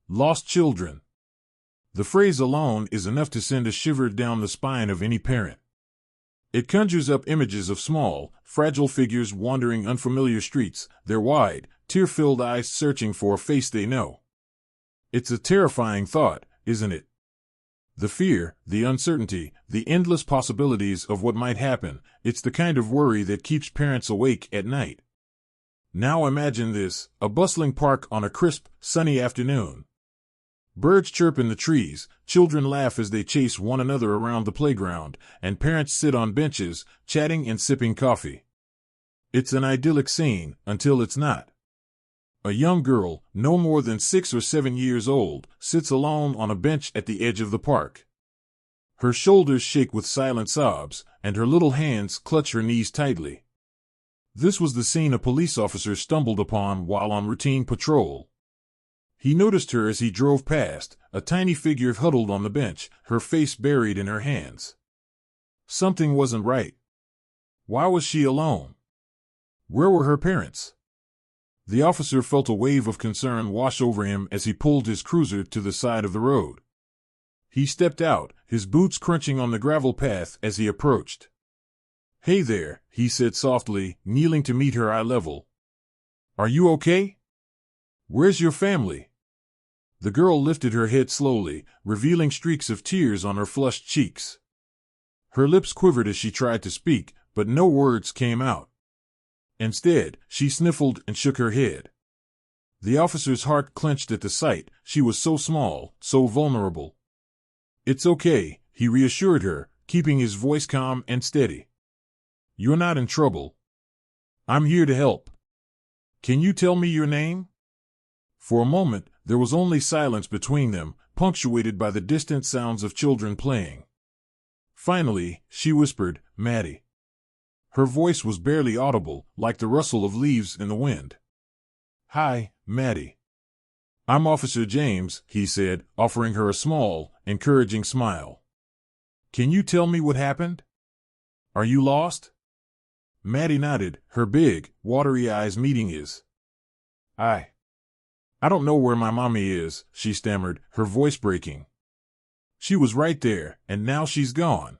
Lost children. The phrase alone is enough to send a shiver down the spine of any parent. It conjures up images of small, fragile figures wandering unfamiliar streets, their wide, tear-filled eyes searching for a face they know. It's a terrifying thought, isn't it? The fear, the uncertainty, the endless possibilities of what might happen, it's the kind of worry that keeps parents awake at night. Now imagine this, a bustling park on a crisp, sunny afternoon. Birds chirp in the trees, children laugh as they chase one another around the playground, and parents sit on benches, chatting and sipping coffee. It's an idyllic scene, until it's not. A young girl, no more than 6 or 7 years old, sits alone on a bench at the edge of the park. Her shoulders shake with silent sobs, and her little hands clutch her knees tightly. This was the scene a police officer stumbled upon while on routine patrol. He noticed her as he drove past, a tiny figure huddled on the bench, her face buried in her hands. Something wasn't right. Why was she alone? Where were her parents? The officer felt a wave of concern wash over him as he pulled his cruiser to the side of the road. He stepped out, his boots crunching on the gravel path as he approached. "Hey there," he said softly, kneeling to meet her eye level. "Are you okay? Where's your family?" The girl lifted her head slowly, revealing streaks of tears on her flushed cheeks. Her lips quivered as she tried to speak, but no words came out. Instead, she sniffled and shook her head. The officer's heart clenched at the sight. She was so small, so vulnerable. "It's okay," he reassured her, keeping his voice calm and steady. "You're not in trouble. I'm here to help. Can you tell me your name?" For a moment, there was only silence between them, punctuated by the distant sounds of children playing. Finally, she whispered, "Maddie." Her voice was barely audible, like the rustle of leaves in the wind. "Hi, Maddie. I'm Officer James," he said, offering her a small, encouraging smile. "Can you tell me what happened? Are you lost?" Maddie nodded, her big, watery eyes meeting his. I don't know where my mommy is," she stammered, her voice breaking. "She was right there, and now she's gone."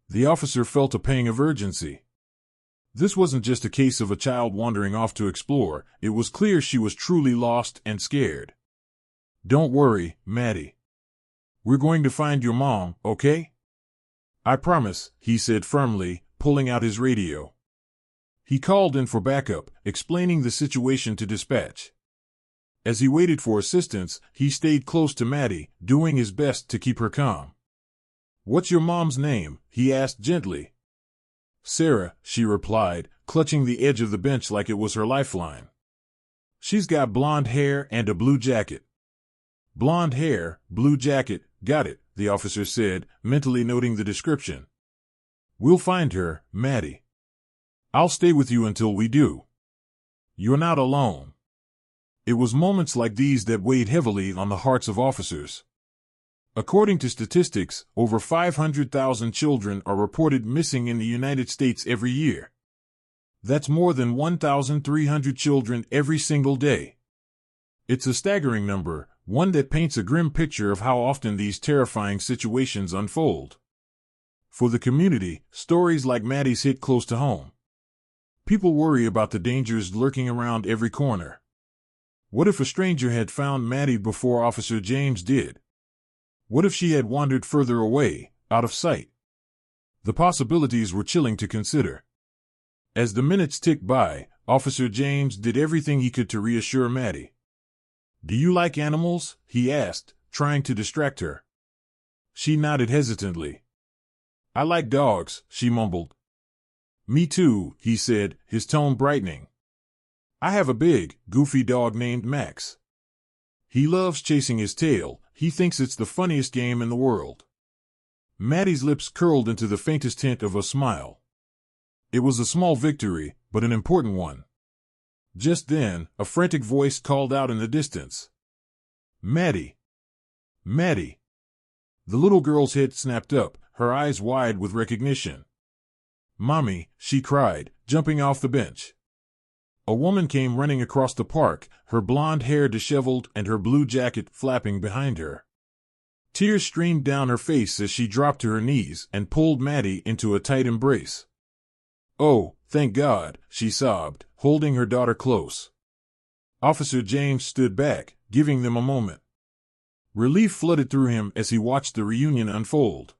The officer felt a pang of urgency. This wasn't just a case of a child wandering off to explore, it was clear she was truly lost and scared. "Don't worry, Maddie. We're going to find your mom, okay?" "I promise," he said firmly, pulling out his radio. He called in for backup, explaining the situation to dispatch. As he waited for assistance, he stayed close to Maddie, doing his best to keep her calm. "What's your mom's name?" he asked gently. "Sarah," she replied, clutching the edge of the bench like it was her lifeline. "She's got blonde hair and a blue jacket." "Blonde hair, blue jacket, got it," the officer said, mentally noting the description. "We'll find her, Maddie. I'll stay with you until we do. You're not alone." It was moments like these that weighed heavily on the hearts of officers. According to statistics, over 500,000 children are reported missing in the United States every year. That's more than 1,300 children every single day. It's a staggering number, one that paints a grim picture of how often these terrifying situations unfold. For the community, stories like Maddie's hit close to home. People worry about the dangers lurking around every corner. What if a stranger had found Maddie before Officer James did? What if she had wandered further away, out of sight? The possibilities were chilling to consider. As the minutes ticked by, Officer James did everything he could to reassure Maddie. "Do you like animals?" he asked, trying to distract her. She nodded hesitantly. "I like dogs," she mumbled. "Me too," he said, his tone brightening. "I have a big, goofy dog named Max. He loves chasing his tail. He thinks it's the funniest game in the world." Maddie's lips curled into the faintest hint of a smile. It was a small victory, but an important one. Just then, a frantic voice called out in the distance. "Maddie! Maddie!" The little girl's head snapped up, her eyes wide with recognition. "Mommy," she cried, jumping off the bench. A woman came running across the park, her blonde hair disheveled and her blue jacket flapping behind her. Tears streamed down her face as she dropped to her knees and pulled Maddie into a tight embrace. "Oh, thank God," she sobbed, holding her daughter close. Officer James stood back, giving them a moment. Relief flooded through him as he watched the reunion unfold.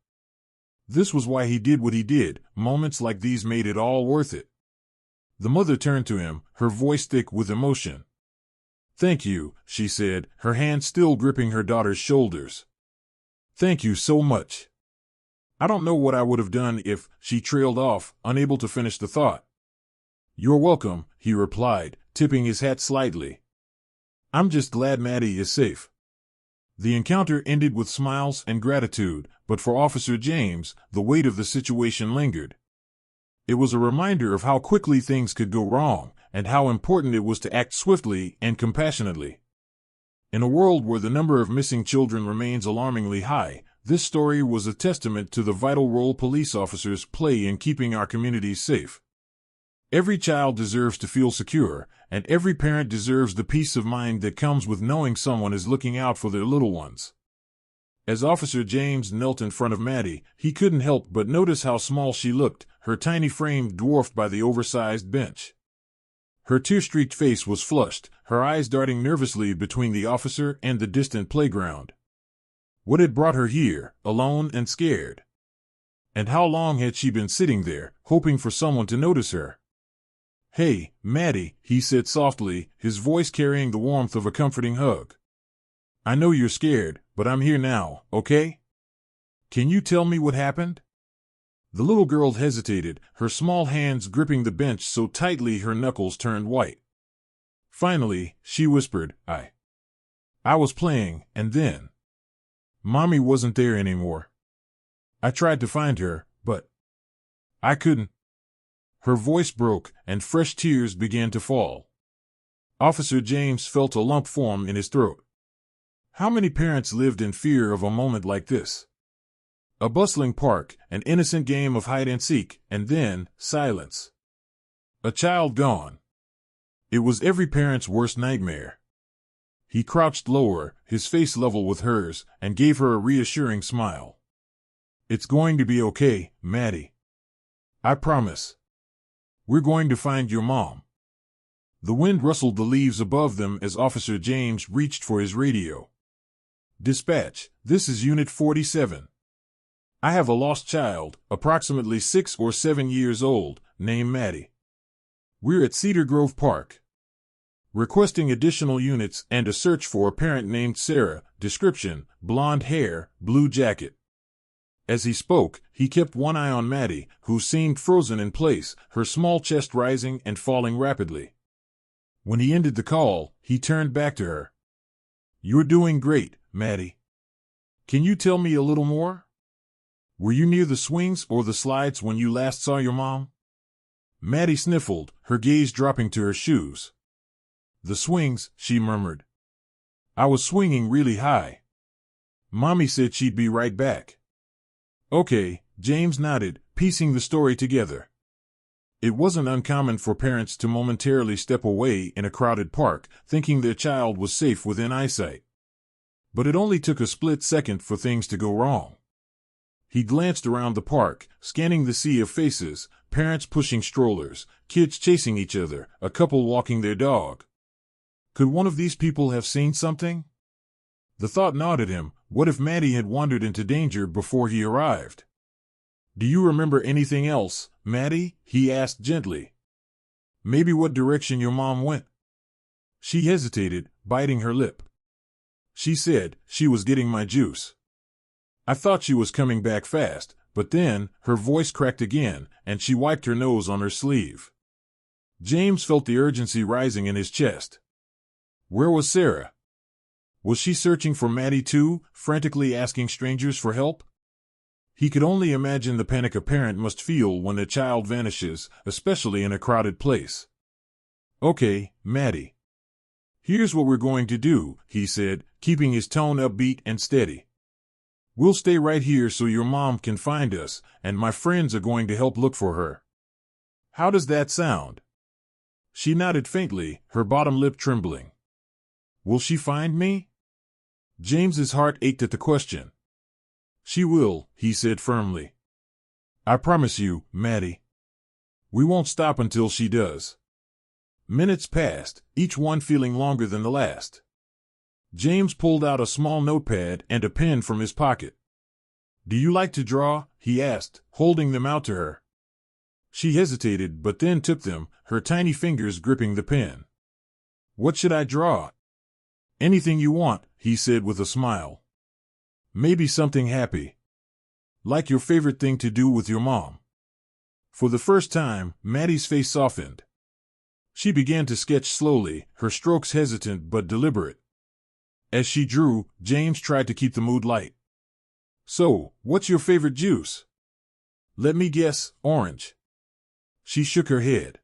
This was why he did what he did. Moments like these made it all worth it. The mother turned to him, her voice thick with emotion. "Thank you," she said, her hand still gripping her daughter's shoulders. "Thank you so much. I don't know what I would have done if," she trailed off, unable to finish the thought. "You're welcome," he replied, tipping his hat slightly. "I'm just glad Maddie is safe." The encounter ended with smiles and gratitude, but for Officer James, the weight of the situation lingered. It was a reminder of how quickly things could go wrong, and how important it was to act swiftly and compassionately. In a world where the number of missing children remains alarmingly high, this story was a testament to the vital role police officers play in keeping our communities safe. Every child deserves to feel secure, and every parent deserves the peace of mind that comes with knowing someone is looking out for their little ones. As Officer James knelt in front of Maddie, he couldn't help but notice how small she looked, her tiny frame dwarfed by the oversized bench. Her tear-streaked face was flushed, her eyes darting nervously between the officer and the distant playground. What had brought her here, alone and scared? And how long had she been sitting there, hoping for someone to notice her? "Hey, Maddie," he said softly, his voice carrying the warmth of a comforting hug. "I know you're scared, but I'm here now, okay? Can you tell me what happened?" The little girl hesitated, her small hands gripping the bench so tightly her knuckles turned white. Finally, she whispered, I was playing, and then Mommy wasn't there anymore. I tried to find her, but I couldn't." Her voice broke, and fresh tears began to fall. Officer James felt a lump form in his throat. How many parents lived in fear of a moment like this? A bustling park, an innocent game of hide-and-seek, and then, silence. A child gone. It was every parent's worst nightmare. He crouched lower, his face level with hers, and gave her a reassuring smile. "It's going to be okay, Maddie. I promise. We're going to find your mom." The wind rustled the leaves above them as Officer James reached for his radio. "Dispatch, this is Unit 47. I have a lost child, approximately 6 or 7 years old, named Maddie. We're at Cedar Grove Park. Requesting additional units and a search for a parent named Sarah. Description: blonde hair, blue jacket." As he spoke, he kept one eye on Maddie, who seemed frozen in place, her small chest rising and falling rapidly. When he ended the call, he turned back to her. "You're doing great, Maddie. Can you tell me a little more? Were you near the swings or the slides when you last saw your mom?" Maddie sniffled, her gaze dropping to her shoes. "The swings," she murmured. "I was swinging really high. Mommy said she'd be right back." "Okay," James nodded, piecing the story together. It wasn't uncommon for parents to momentarily step away in a crowded park, thinking their child was safe within eyesight. But it only took a split second for things to go wrong. He glanced around the park, scanning the sea of faces, parents pushing strollers, kids chasing each other, a couple walking their dog. Could one of these people have seen something? The thought gnawed at him. What if Maddie had wandered into danger before he arrived? "Do you remember anything else, Maddie?" he asked gently. "Maybe what direction your mom went?" She hesitated, biting her lip. She said she was getting my juice. I thought she was coming back fast, but then her voice cracked again, and she wiped her nose on her sleeve. James felt the urgency rising in his chest. Where was Sarah? Was she searching for Maddie too, frantically asking strangers for help? He could only imagine the panic a parent must feel when a child vanishes, especially in a crowded place. "Okay, Maddie. Here's what we're going to do," he said, keeping his tone upbeat and steady. "We'll stay right here so your mom can find us, and my friends are going to help look for her. How does that sound?" She nodded faintly, her bottom lip trembling. Will she find me? James's heart ached at the question. She will, he said firmly. I promise you, Maddie. We won't stop until she does. Minutes passed, each one feeling longer than the last. James pulled out a small notepad and a pen from his pocket. Do you like to draw? He asked, holding them out to her. She hesitated but then took them, her tiny fingers gripping the pen. What should I draw? Anything you want, he said with a smile. Maybe something happy. Like your favorite thing to do with your mom. For the first time, Maddie's face softened. She began to sketch slowly, her strokes hesitant but deliberate. As she drew, James tried to keep the mood light. So, what's your favorite juice? Let me guess, orange. She shook her head.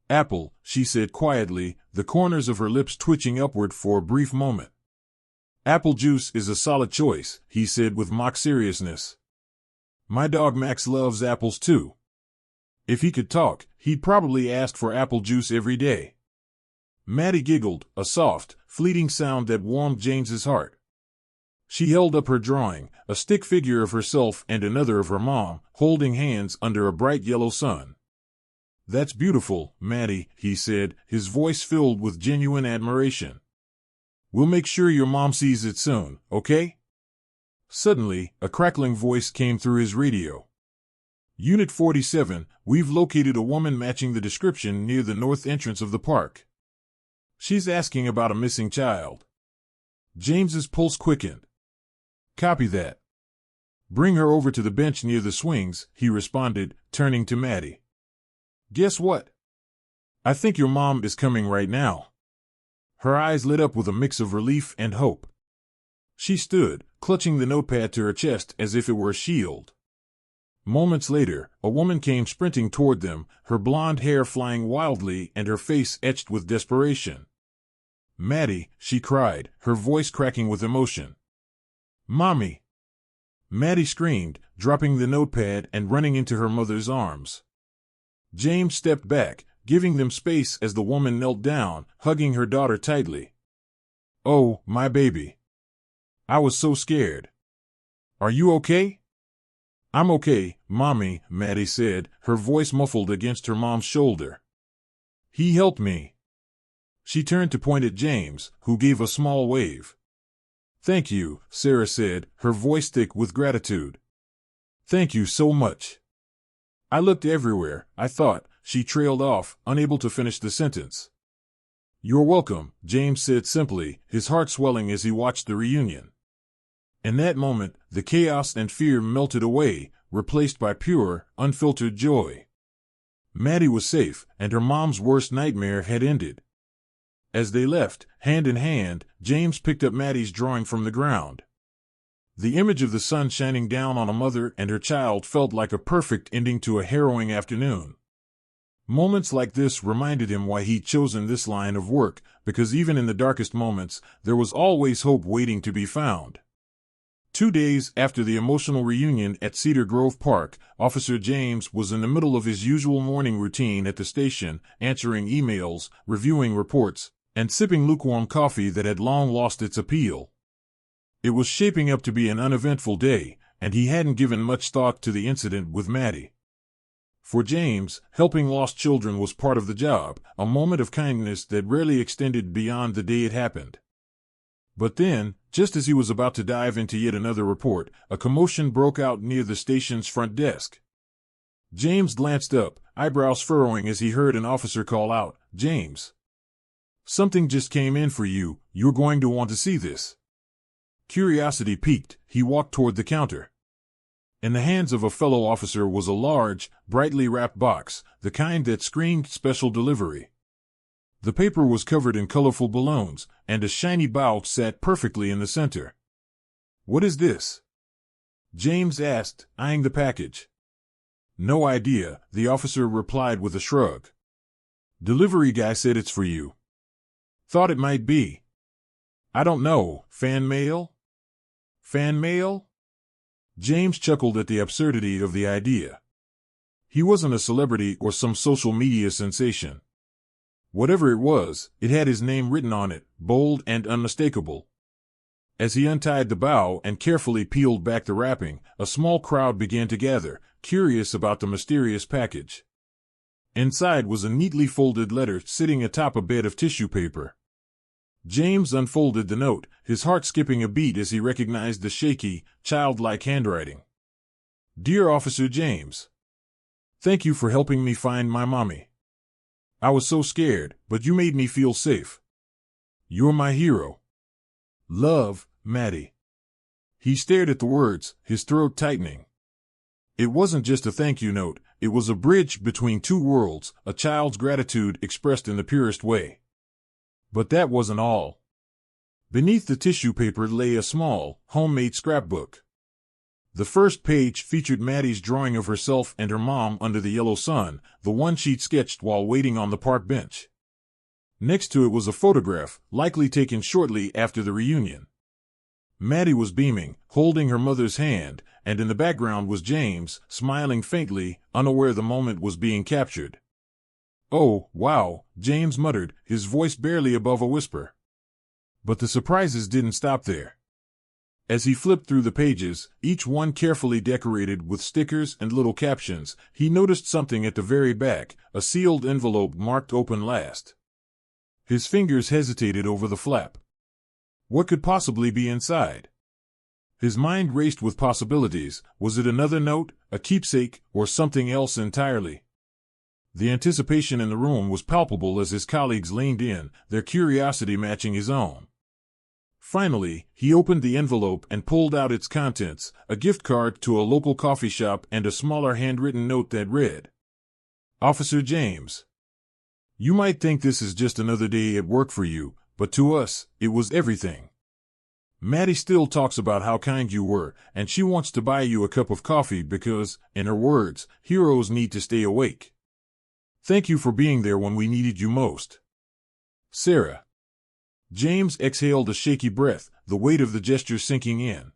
Apple, she said quietly, the corners of her lips twitching upward for a brief moment. Apple juice is a solid choice, he said with mock seriousness. My dog Max loves apples too. If he could talk, he'd probably ask for apple juice every day. Maddie giggled, a soft, fleeting sound that warmed James's heart. She held up her drawing, a stick figure of herself and another of her mom, holding hands under a bright yellow sun. That's beautiful, Maddie, he said, his voice filled with genuine admiration. We'll make sure your mom sees it soon, okay? Suddenly, a crackling voice came through his radio. Unit 47, we've located a woman matching the description near the north entrance of the park. She's asking about a missing child. James's pulse quickened. Copy that. Bring her over to the bench near the swings, he responded, turning to Maddie. Guess what? I think your mom is coming right now. Her eyes lit up with a mix of relief and hope. She stood, clutching the notepad to her chest as if it were a shield. Moments later, a woman came sprinting toward them, her blonde hair flying wildly and her face etched with desperation. Maddie, she cried, her voice cracking with emotion. Mommy! Maddie screamed, dropping the notepad and running into her mother's arms. James stepped back, giving them space as the woman knelt down, hugging her daughter tightly. Oh, my baby. I was so scared. Are you okay? I'm okay, Mommy, Maddie said, her voice muffled against her mom's shoulder. He helped me. She turned to point at James, who gave a small wave. Thank you, Sarah said, her voice thick with gratitude. Thank you so much. I looked everywhere, I thought. She trailed off, unable to finish the sentence. You're welcome, James said simply, his heart swelling as he watched the reunion. In that moment, the chaos and fear melted away, replaced by pure, unfiltered joy. Maddie was safe, and her mom's worst nightmare had ended. As they left, hand in hand, James picked up Maddie's drawing from the ground. The image of the sun shining down on a mother and her child felt like a perfect ending to a harrowing afternoon. Moments like this reminded him why he'd chosen this line of work, because even in the darkest moments, there was always hope waiting to be found. 2 days after the emotional reunion at Cedar Grove Park, Officer James was in the middle of his usual morning routine at the station, answering emails, reviewing reports, and sipping lukewarm coffee that had long lost its appeal. It was shaping up to be an uneventful day, and he hadn't given much thought to the incident with Maddie. For James, helping lost children was part of the job, a moment of kindness that rarely extended beyond the day it happened. But then, just as he was about to dive into yet another report, a commotion broke out near the station's front desk. James glanced up, eyebrows furrowing as he heard an officer call out, James. Something just came in for you, you're going to want to see this. Curiosity piqued, he walked toward the counter. In the hands of a fellow officer was a large, brightly wrapped box, the kind that screamed special delivery. The paper was covered in colorful balloons, and a shiny bow sat perfectly in the center. What is this? James asked, eyeing the package. No idea, the officer replied with a shrug. Delivery guy said it's for you. Thought it might be. I don't know, fan mail? Fan mail? James chuckled at the absurdity of the idea. He wasn't a celebrity or some social media sensation. Whatever it was, it had his name written on it, bold and unmistakable. As he untied the bow and carefully peeled back the wrapping, a small crowd began to gather, curious about the mysterious package. Inside was a neatly folded letter sitting atop a bed of tissue paper. James unfolded the note, his heart skipping a beat as he recognized the shaky, childlike handwriting. Dear Officer James, thank you for helping me find my mommy. I was so scared, but you made me feel safe. You're my hero. Love, Maddie. He stared at the words, his throat tightening. It wasn't just a thank you note, it was a bridge between two worlds, a child's gratitude expressed in the purest way. But that wasn't all. Beneath the tissue paper lay a small, homemade scrapbook. The first page featured Maddie's drawing of herself and her mom under the yellow sun, the one she'd sketched while waiting on the park bench. Next to it was a photograph, likely taken shortly after the reunion. Maddie was beaming, holding her mother's hand, and in the background was James, smiling faintly, unaware the moment was being captured. Oh, wow, James muttered, his voice barely above a whisper. But the surprises didn't stop there. As he flipped through the pages, each one carefully decorated with stickers and little captions, he noticed something at the very back, a sealed envelope marked open last. His fingers hesitated over the flap. What could possibly be inside? His mind raced with possibilities. Was it another note, a keepsake, or something else entirely? The anticipation in the room was palpable as his colleagues leaned in, their curiosity matching his own. Finally, he opened the envelope and pulled out its contents, a gift card to a local coffee shop and a smaller handwritten note that read, Officer James, you might think this is just another day at work for you, but to us, it was everything. Maddie still talks about how kind you were, and she wants to buy you a cup of coffee because, in her words, heroes need to stay awake. Thank you for being there when we needed you most. Sarah. James exhaled a shaky breath, the weight of the gesture sinking in.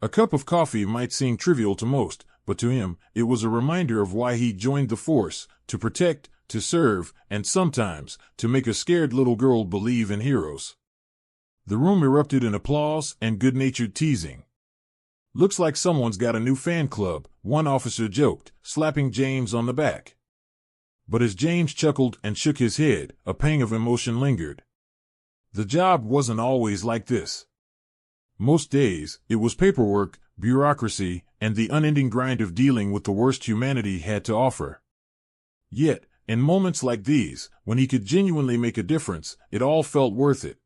A cup of coffee might seem trivial to most, but to him, it was a reminder of why he joined the force, to protect, to serve, and sometimes, to make a scared little girl believe in heroes. The room erupted in applause and good-natured teasing. Looks like someone's got a new fan club, one officer joked, slapping James on the back. But as James chuckled and shook his head, a pang of emotion lingered. The job wasn't always like this. Most days, it was paperwork, bureaucracy, and the unending grind of dealing with the worst humanity had to offer. Yet, in moments like these, when he could genuinely make a difference, it all felt worth it.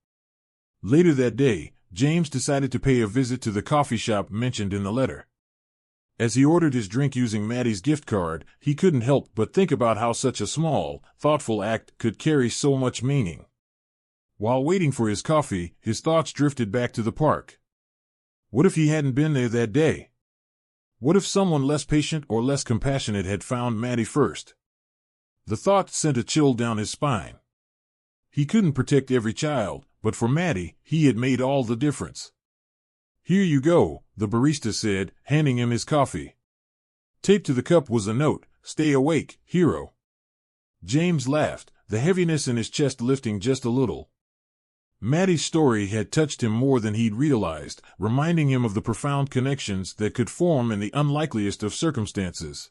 Later that day, James decided to pay a visit to the coffee shop mentioned in the letter. As he ordered his drink using Maddie's gift card, he couldn't help but think about how such a small, thoughtful act could carry so much meaning. While waiting for his coffee, his thoughts drifted back to the park. What if he hadn't been there that day? What if someone less patient or less compassionate had found Maddie first? The thought sent a chill down his spine. He couldn't protect every child, but for Maddie, he had made all the difference. Here you go, the barista said, handing him his coffee. Taped to the cup was a note, Stay awake, hero. James laughed, the heaviness in his chest lifting just a little. Maddie's story had touched him more than he'd realized, reminding him of the profound connections that could form in the unlikeliest of circumstances.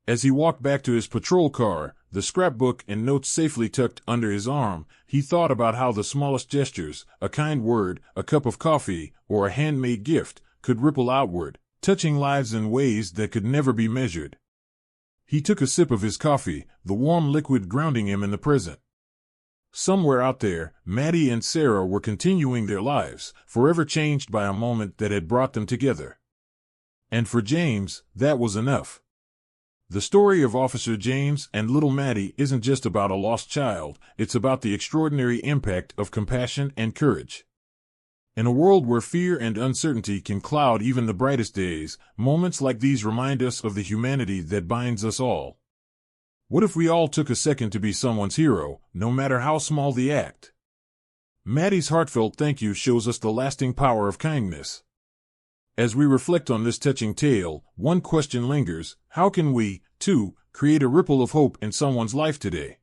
As he walked back to his patrol car, the scrapbook and notes safely tucked under his arm, he thought about how the smallest gestures, a kind word, a cup of coffee, or a handmade gift, could ripple outward, touching lives in ways that could never be measured. He took a sip of his coffee, the warm liquid grounding him in the present. Somewhere out there, Maddie and Sarah were continuing their lives, forever changed by a moment that had brought them together. And for James, that was enough. The story of Officer James and little Maddie isn't just about a lost child, it's about the extraordinary impact of compassion and courage. In a world where fear and uncertainty can cloud even the brightest days, moments like these remind us of the humanity that binds us all. What if we all took a second to be someone's hero, no matter how small the act? Maddie's heartfelt thank you shows us the lasting power of kindness. As we reflect on this touching tale, one question lingers: how can we, too, create a ripple of hope in someone's life today?